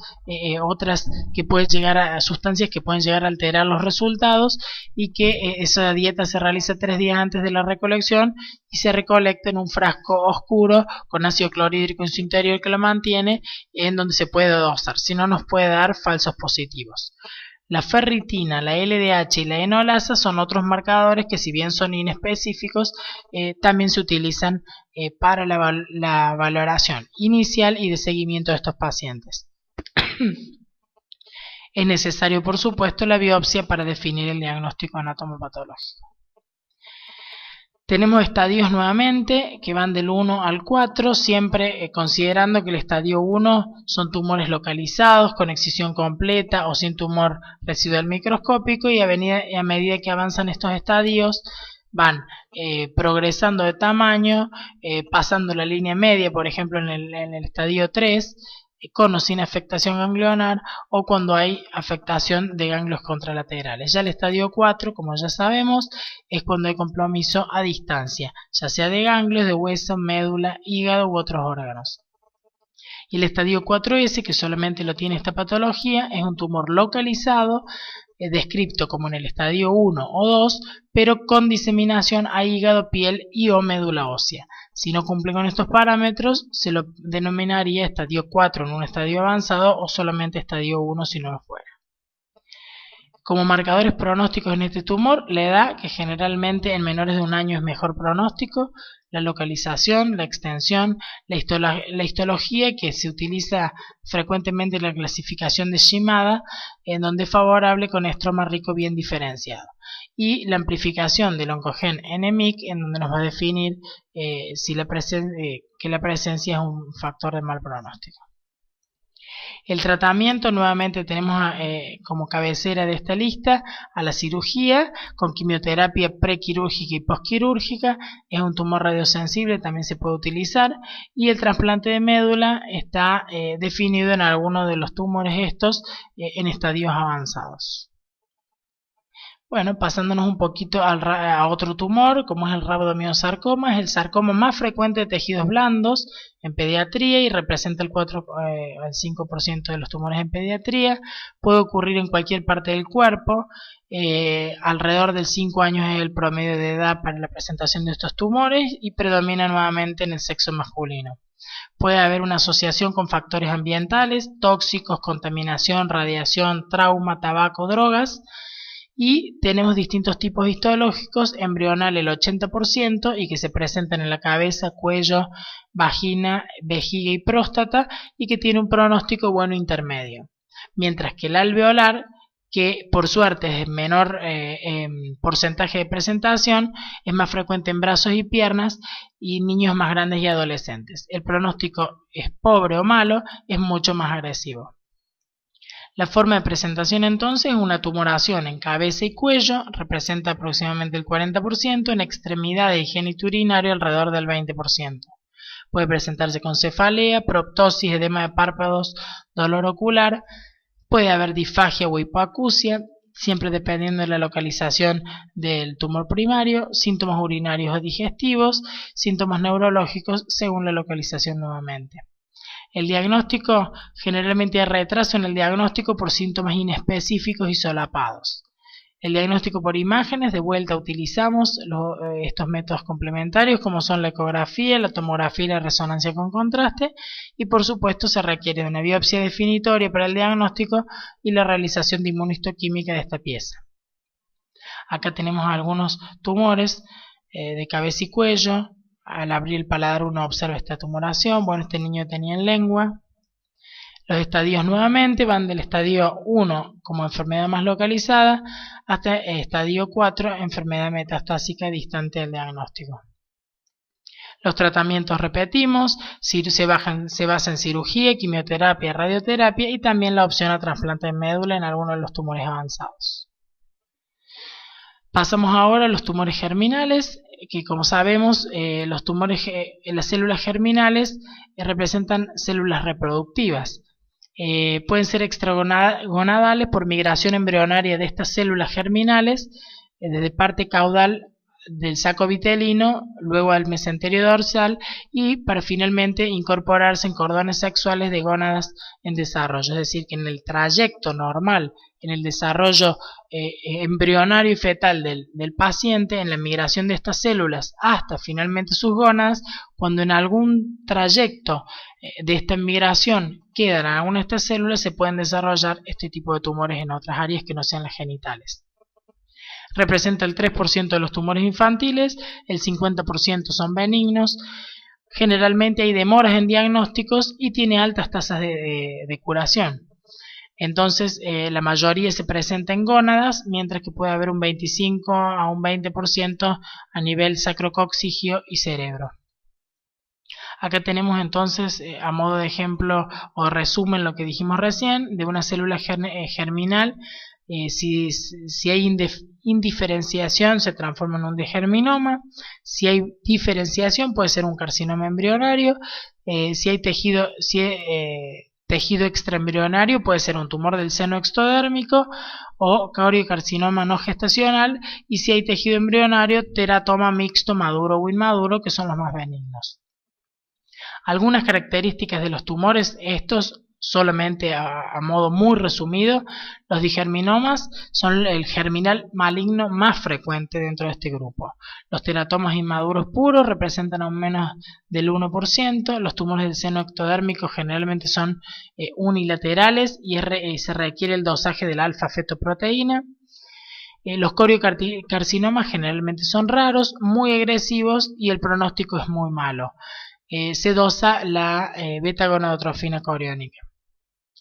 A: otras que pueden llegar a sustancias que pueden llegar a alterar los resultados, y que esa dieta se realiza 3 días antes de la recolección y se recolecta en un frasco oscuro con ácido clorhídrico en su interior que lo mantiene, en donde se puede dosar, si no nos puede dar falsos positivos. La ferritina, la LDH y la enolasa son otros marcadores que, si bien son inespecíficos, también se utilizan para la valoración inicial y de seguimiento de estos pacientes. Es necesario, por supuesto, la biopsia para definir el diagnóstico anatomopatológico. Tenemos estadios nuevamente que van del 1 al 4, siempre considerando que el estadio 1 son tumores localizados con excisión completa o sin tumor residual microscópico, y a medida que avanzan estos estadios van progresando de tamaño, pasando la línea media, por ejemplo en el estadio 3, con o sin afectación ganglionar, o cuando hay afectación de ganglios contralaterales. Ya el estadio 4, como ya sabemos, es cuando hay compromiso a distancia, ya sea de ganglios, de hueso, médula, hígado u otros órganos. Y el estadio 4S, que solamente lo tiene esta patología, es un tumor localizado, descrito como en el estadio 1 o 2, pero con diseminación a hígado, piel y o médula ósea. Si no cumple con estos parámetros, se lo denominaría estadio 4 en un estadio avanzado, o solamente estadio 1 si no lo fuera. Como marcadores pronósticos en este tumor, la edad, que generalmente en menores de 1 año es mejor pronóstico, la localización, la extensión, la histología, que se utiliza frecuentemente en la clasificación de Shimada, en donde es favorable con estroma rico bien diferenciado, y la amplificación del oncogen NMIC, en donde nos va a definir si que la presencia es un factor de mal pronóstico. El tratamiento, nuevamente tenemos como cabecera de esta lista a la cirugía con quimioterapia prequirúrgica y postquirúrgica. Es un tumor radiosensible, también se puede utilizar, y el trasplante de médula está definido en algunos de los tumores estos en estadios avanzados. Bueno, pasándonos un poquito a otro tumor, como es el rhabdomyosarcoma, es el sarcoma más frecuente de tejidos blandos en pediatría y representa el 4 al 5% de los tumores en pediatría. Puede ocurrir en cualquier parte del cuerpo. Alrededor del 5 años es el promedio de edad para la presentación de estos tumores y predomina nuevamente en el sexo masculino. Puede haber una asociación con factores ambientales, tóxicos, contaminación, radiación, trauma, tabaco, drogas. Y tenemos distintos tipos histológicos, embrional el 80%, y que se presentan en la cabeza, cuello, vagina, vejiga y próstata, y que tiene un pronóstico bueno intermedio. Mientras que el alveolar, que por suerte es menor porcentaje de presentación, es más frecuente en brazos y piernas y niños más grandes y adolescentes. El pronóstico es pobre o malo, es mucho más agresivo. La forma de presentación entonces es una tumoración en cabeza y cuello, representa aproximadamente el 40%, en extremidades y genitourinario alrededor del 20%. Puede presentarse con cefalea, proptosis, edema de párpados, dolor ocular, puede haber disfagia o hipoacusia, siempre dependiendo de la localización del tumor primario, síntomas urinarios o digestivos, síntomas neurológicos según la localización nuevamente. El diagnóstico, generalmente hay retraso en el diagnóstico por síntomas inespecíficos y solapados. El diagnóstico por imágenes, de vuelta utilizamos estos métodos complementarios como son la ecografía, la tomografía y la resonancia con contraste, y por supuesto se requiere de una biopsia definitoria para el diagnóstico y la realización de inmunohistoquímica de esta pieza. Acá tenemos algunos tumores de cabeza y cuello, al abrir el paladar uno observa esta tumoración. Bueno, este niño tenía en lengua. Los estadios nuevamente van del estadio 1 como enfermedad más localizada hasta el estadio 4, enfermedad metastásica distante del diagnóstico. Los tratamientos repetimos, se basa en cirugía, quimioterapia, radioterapia y también la opción a trasplante de médula en algunos de los tumores avanzados. Pasamos ahora a los tumores germinales, que como sabemos las células germinales representan células reproductivas. Pueden ser extragonadales por migración embrionaria de estas células germinales desde parte caudal del saco vitelino, luego al mesenterio dorsal y para finalmente incorporarse en cordones sexuales de gónadas en desarrollo. Es decir, que en el trayecto normal, en el desarrollo embrionario y fetal del paciente, en la migración de estas células hasta finalmente sus gónadas, cuando en algún trayecto de esta migración quedan algunas de estas células, se pueden desarrollar este tipo de tumores en otras áreas que no sean las genitales. Representa el 3% de los tumores infantiles, el 50% son benignos, generalmente hay demoras en diagnósticos y tiene altas tasas de curación. Entonces la mayoría se presenta en gónadas, mientras que puede haber un 25 a un 20% a nivel sacrococcigio y cerebro. Acá tenemos entonces a modo de ejemplo o resumen lo que dijimos recién de una célula germinal. Si hay indiferenciación se transforma en un digerminoma. Si hay diferenciación puede ser un carcinoma embrionario. Si hay tejido extraembrionario puede ser un tumor del seno ectodérmico o coriocarcinoma no gestacional. Y si hay tejido embrionario, teratoma mixto maduro o inmaduro, que son los más benignos. Algunas características de los tumores, estos solamente a modo muy resumido, los digerminomas son el germinal maligno más frecuente dentro de este grupo. Los teratomas inmaduros puros representan aún menos del 1%, los tumores del seno ectodérmico generalmente son unilaterales y se requiere el dosaje de la alfa-fetoproteína. Los coriocarcinomas generalmente son raros, muy agresivos y el pronóstico es muy malo. Se dosa la beta-gonadotrofina coriónica.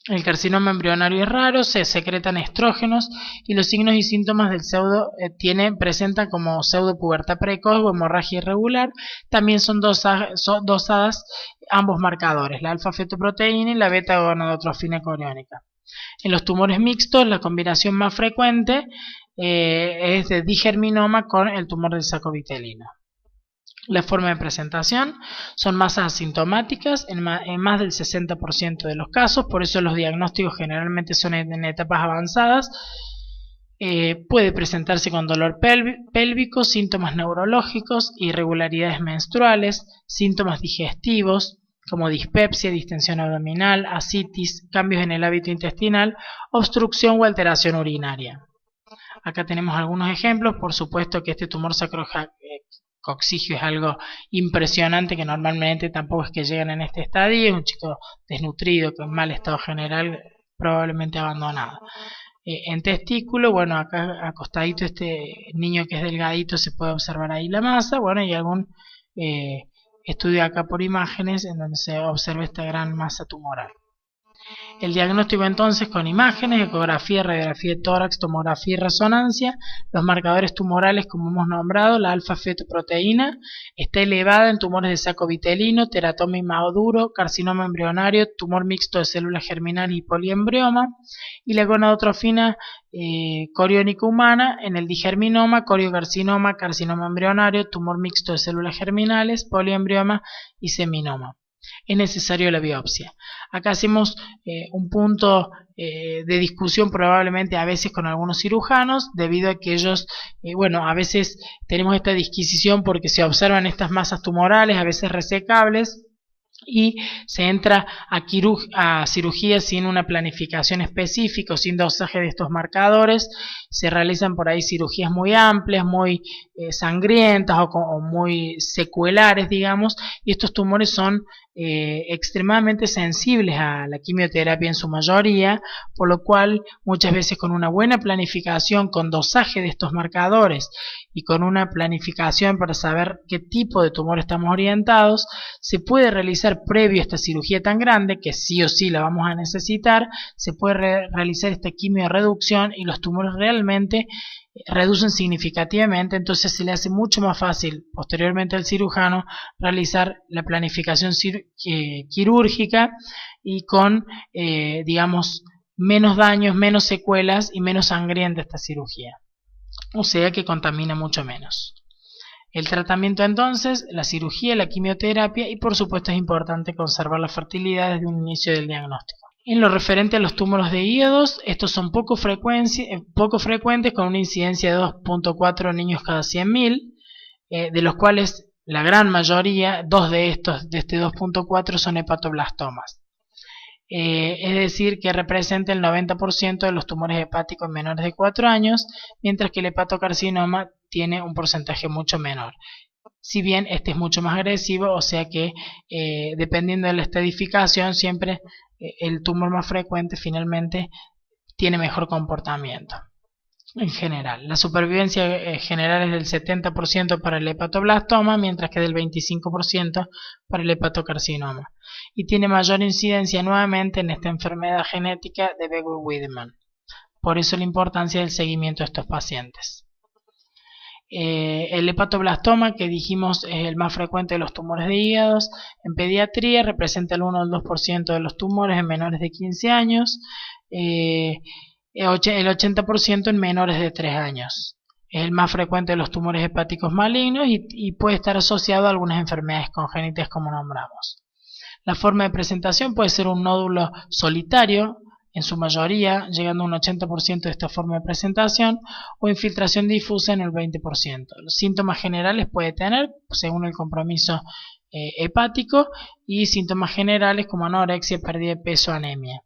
A: El carcinoma embrionario es raro, se secretan estrógenos y los signos y síntomas del pseudo presentan como pseudopubertad precoz o hemorragia irregular. También son dosadas ambos marcadores, la alfa-fetoproteína y la beta-gonadotrofina coriónica. En los tumores mixtos la combinación más frecuente es de digerminoma con el tumor del saco vitelino. La forma de presentación son masas asintomáticas en más del 60% de los casos, por eso los diagnósticos generalmente son en etapas avanzadas. Puede presentarse con dolor pélvico, síntomas neurológicos, irregularidades menstruales, síntomas digestivos como dispepsia, distensión abdominal, ascitis, cambios en el hábito intestinal, obstrucción o alteración urinaria. Acá tenemos algunos ejemplos. Por supuesto que este tumor sacrococcigio es algo impresionante, que normalmente tampoco es que llegan en este estadio. Es un chico desnutrido, con mal estado general, probablemente abandonado. En testículo, bueno, acá acostadito este niño que es delgadito, se puede observar ahí la masa. Bueno, y algún estudio acá por imágenes en donde se observa esta gran masa tumoral. El diagnóstico entonces con imágenes, ecografía, radiografía de tórax, tomografía y resonancia. Los marcadores tumorales, como hemos nombrado, la alfa-fetoproteína está elevada en tumores de saco vitelino, teratoma inmaduro, carcinoma embrionario, tumor mixto de células germinales y poliembrioma, y la gonadotrofina coriónica humana en el digerminoma, coriocarcinoma, carcinoma embrionario, tumor mixto de células germinales, poliembrioma y seminoma. Es necesario la biopsia. Acá hacemos un punto de discusión probablemente a veces con algunos cirujanos, debido a que ellos, a veces tenemos esta disquisición porque se observan estas masas tumorales, a veces resecables, y se entra a cirugía sin una planificación específica, sin dosaje de estos marcadores. Se realizan por ahí cirugías muy amplias, muy sangrientas o muy secuelares, digamos, y estos tumores son extremadamente sensibles a la quimioterapia en su mayoría, por lo cual muchas veces con una buena planificación, con dosaje de estos marcadores y con una planificación para saber qué tipo de tumor estamos orientados, se puede realizar previo a esta cirugía tan grande, que sí o sí la vamos a necesitar, se puede realizar esta quimioreducción y los tumores realmente reducen significativamente. Entonces se le hace mucho más fácil posteriormente al cirujano realizar la planificación quirúrgica y con, digamos, menos daños, menos secuelas y menos sangrienta esta cirugía. O sea que contamina mucho menos. El tratamiento entonces, la cirugía, la quimioterapia y por supuesto es importante conservar la fertilidad desde un inicio del diagnóstico. En lo referente a los tumores de hígados, estos son poco frecuentes con una incidencia de 2.4 niños cada 100.000, de los cuales la gran mayoría, de este 2.4 son hepatoblastomas. Es decir, que representa el 90% de los tumores hepáticos menores de 4 años, mientras que el hepatocarcinoma tiene un porcentaje mucho menor. Si bien este es mucho más agresivo, o sea que dependiendo de la estadificación, siempre el tumor más frecuente finalmente tiene mejor comportamiento. En general, la supervivencia general es del 70% para el hepatoblastoma, mientras que del 25% para el hepatocarcinoma. Y tiene mayor incidencia nuevamente en esta enfermedad genética de Begue-Wiedemann. Por eso la importancia del seguimiento de estos pacientes. El hepatoblastoma, que dijimos es el más frecuente de los tumores de hígados, en pediatría representa el 1 o el 2% de los tumores en menores de 15 años, el 80% en menores de 3 años. Es el más frecuente de los tumores hepáticos malignos y puede estar asociado a algunas enfermedades congénitas como nombramos. La forma de presentación puede ser un nódulo solitario, en su mayoría, llegando a un 80% de esta forma de presentación, o infiltración difusa en el 20%. Los síntomas generales puede tener, según el compromiso hepático, y síntomas generales como anorexia, pérdida de peso, anemia.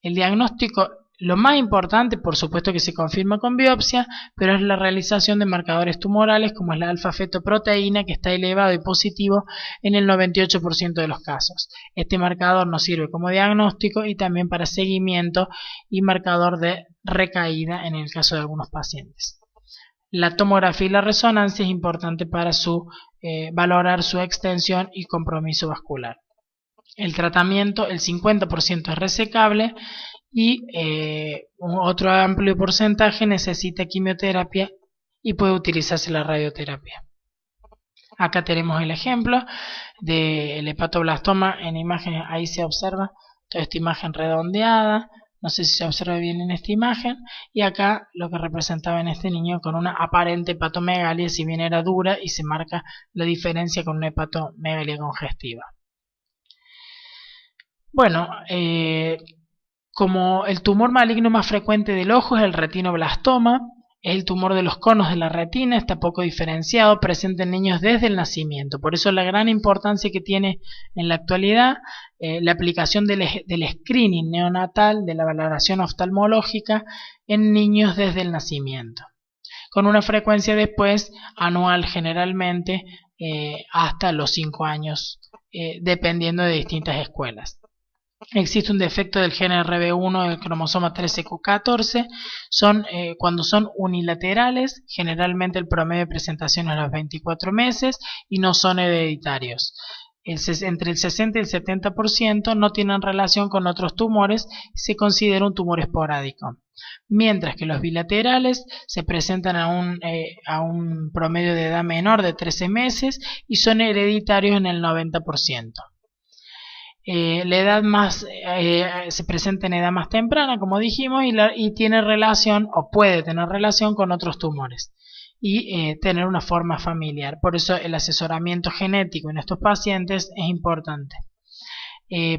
A: El diagnóstico, lo más importante, por supuesto que se confirma con biopsia, pero es la realización de marcadores tumorales como es la alfa-fetoproteína, que está elevado y positivo en el 98% de los casos. Este marcador nos sirve como diagnóstico y también para seguimiento y marcador de recaída en el caso de algunos pacientes. La tomografía y la resonancia es importante para valorar su extensión y compromiso vascular. El tratamiento, el 50% es resecable y otro amplio porcentaje necesita quimioterapia y puede utilizarse la radioterapia. Acá tenemos el ejemplo del hepatoblastoma en imagen. Ahí se observa toda esta imagen redondeada, no sé si se observa bien en esta imagen, y acá lo que representaba en este niño con una aparente hepatomegalia, si bien era dura, y se marca la diferencia con una hepatomegalia congestiva. Bueno, como el tumor maligno más frecuente del ojo es el retinoblastoma, es el tumor de los conos de la retina, está poco diferenciado, presente en niños desde el nacimiento. Por eso la gran importancia que tiene en la actualidad la aplicación del screening neonatal, de la valoración oftalmológica en niños desde el nacimiento, con una frecuencia después anual generalmente hasta los 5 años, dependiendo de distintas escuelas. Existe un defecto del gen RB1 del cromosoma 13q14, cuando son unilaterales, generalmente el promedio de presentación es a los 24 meses y no son hereditarios. Entre el 60 y el 70% no tienen relación con otros tumores y se considera un tumor esporádico. Mientras que los bilaterales se presentan a un promedio de edad menor de 13 meses y son hereditarios en el 90%. La edad se presenta en edad más temprana, como dijimos, y tiene relación o puede tener relación con otros tumores y tener una forma familiar. Por eso el asesoramiento genético en estos pacientes es importante.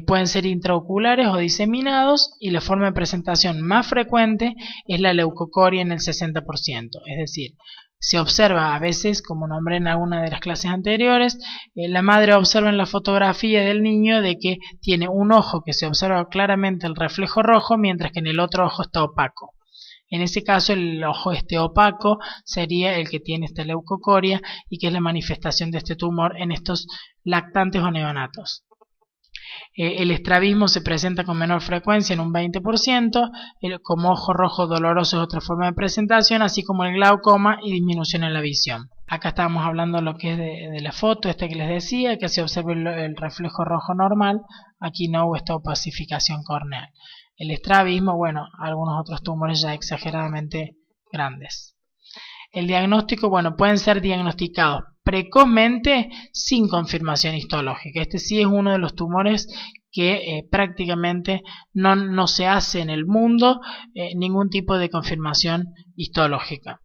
A: Pueden ser intraoculares o diseminados y la forma de presentación más frecuente es la leucocoria en el 60%, es decir, Se observa a veces, como nombré en alguna de las clases anteriores, la madre observa en la fotografía del niño de que tiene un ojo que se observa claramente el reflejo rojo, mientras que en el otro ojo está opaco. En ese caso el ojo opaco sería el que tiene esta leucocoria y que es la manifestación de este tumor en estos lactantes o neonatos. El estrabismo se presenta con menor frecuencia en un 20%, como ojo rojo doloroso es otra forma de presentación, así como el glaucoma y disminución en la visión. Acá estábamos hablando de lo que es de la foto, que les decía, que se observa el reflejo rojo normal, aquí no hubo esta opacificación corneal. El estrabismo, bueno, algunos otros tumores ya exageradamente grandes. El diagnóstico, bueno, pueden ser diagnosticados precozmente sin confirmación histológica. Este sí es uno de los tumores que prácticamente no se hace en el mundo ningún tipo de confirmación histológica.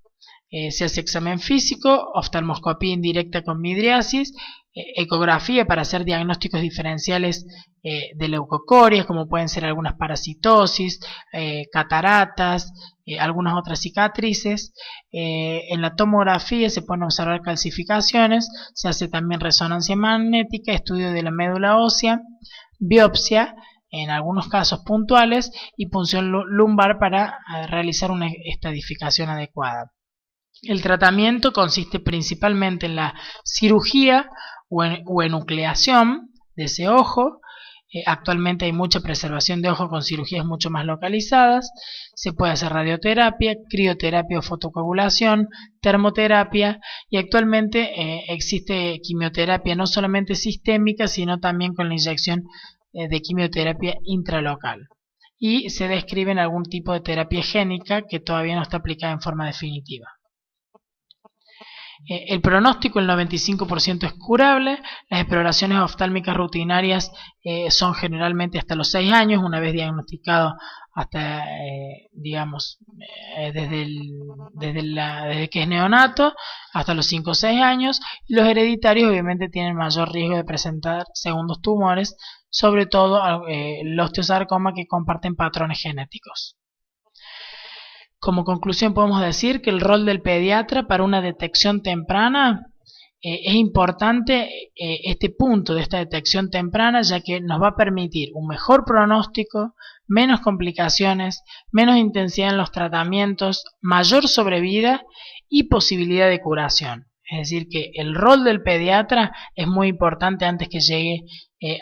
A: Se hace examen físico, oftalmoscopía indirecta con midriasis, ecografía para hacer diagnósticos diferenciales de leucocorias, como pueden ser algunas parasitosis, cataratas, algunas otras cicatrices. En la tomografía se pueden observar calcificaciones, se hace también resonancia magnética, estudio de la médula ósea, biopsia en algunos casos puntuales y punción lumbar para realizar una estadificación adecuada. El tratamiento consiste principalmente en la cirugía o enucleación de ese ojo. Actualmente hay mucha preservación de ojo con cirugías mucho más localizadas. Se puede hacer radioterapia, crioterapia o fotocoagulación, termoterapia y actualmente existe quimioterapia no solamente sistémica sino también con la inyección de quimioterapia intralocal. Y se describe algún tipo de terapia génica que todavía no está aplicada en forma definitiva. El pronóstico, el 95% es curable. Las exploraciones oftálmicas rutinarias son generalmente hasta los 6 años, una vez diagnosticado hasta, desde que es neonato hasta los 5 o 6 años. Y los hereditarios obviamente tienen mayor riesgo de presentar segundos tumores, sobre todo el osteosarcoma, que comparten patrones genéticos. Como conclusión podemos decir que el rol del pediatra para una detección temprana es importante este punto de esta detección temprana, ya que nos va a permitir un mejor pronóstico, menos complicaciones, menos intensidad en los tratamientos, mayor sobrevida y posibilidad de curación. Es decir, que el rol del pediatra es muy importante antes que llegue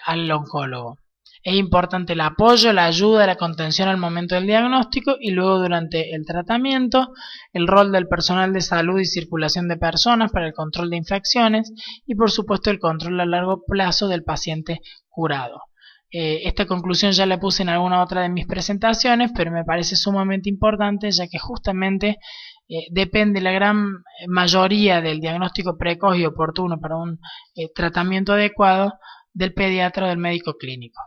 A: al oncólogo. Es importante el apoyo, la ayuda, la contención al momento del diagnóstico y luego durante el tratamiento, el rol del personal de salud y circulación de personas para el control de infecciones y por supuesto el control a largo plazo del paciente curado. Esta conclusión ya la puse en alguna otra de mis presentaciones, pero me parece sumamente importante ya que justamente depende la gran mayoría del diagnóstico precoz y oportuno para un tratamiento adecuado del pediatra o del médico clínico.